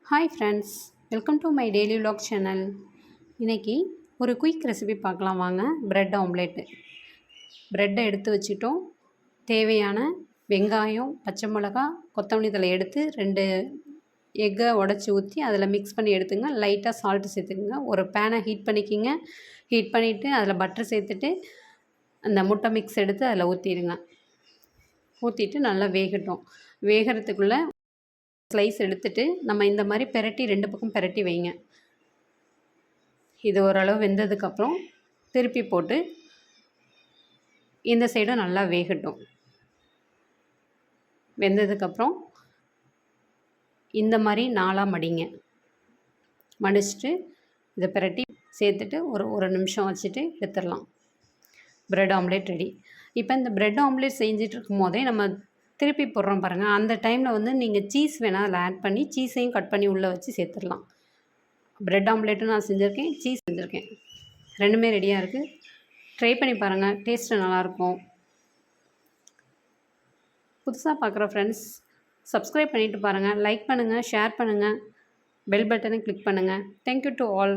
Hi friends, welcome to my daily vlog channel. இன்றைக்கி ஒரு quick recipe பார்க்கலாம் வாங்க. Bread omelette. ப்ரெட்டை எடுத்து வச்சுட்டோம். தேவையான வெங்காயம், பச்சை மிளகா, கொத்தமல்லி தழை எடுத்து 2 எக்கை உடச்சி ஊற்றி அதில் மிக்ஸ் பண்ணி எடுத்துங்க. லைட்டாக சால்ட்டு சேர்த்துக்குங்க. ஒரு பேனை ஹீட் பண்ணிக்கிங்க. ஹீட் பண்ணிவிட்டு அதில் பட்டர் சேர்த்துட்டு அந்த முட்டை மிக்ஸ் எடுத்து அதில் ஊற்றிடுங்க. ஊற்றிட்டு நல்லா வேகட்டும். வேகிறதுக்குள்ளே ஸ்லைஸ் எடுத்துட்டு நம்ம இந்த மாதிரி பெரட்டி 2 பக்கம் பெரட்டி வைங்க. இது ஓரளவு வெந்ததுக்கப்புறம் திருப்பி போட்டு இந்த சைடும் நல்லா வேகட்டும். வெந்ததுக்கப்புறம் இந்த மாதிரி 4ஆக மடிங்க. மடிச்சுட்டு இதை பெரட்டி சேர்த்துட்டு ஒரு நிமிஷம் வச்சுட்டு எடுத்துடலாம். Bread omelette ready. இப்போ இந்த ப்ரெட் ஆம்லேட் செஞ்சுட்டு இருக்கும் போதே நம்ம திருப்பி போடுறோம் பாருங்கள். அந்த டைமில் நீங்கள் சீஸ் வேணால் அதில் ஆட் பண்ணி சீஸையும் கட் பண்ணி உள்ளே வச்சு சேர்த்துடலாம். ப்ரெட் ஆம்லேட்டும் நான் செஞ்சுருக்கேன், சீஸ் செஞ்சுருக்கேன். 2மே ரெடியாக இருக்குது. ட்ரை பண்ணி பாருங்கள், டேஸ்ட்டு நல்லாயிருக்கும். புதுசாக பார்க்குற ஃப்ரெண்ட்ஸ் சப்ஸ்கிரைப் பண்ணிவிட்டு பாருங்கள். லைக் பண்ணுங்கள், ஷேர் பண்ணுங்கள், பெல் பட்டனை கிளிக் பண்ணுங்கள். Thank you to all.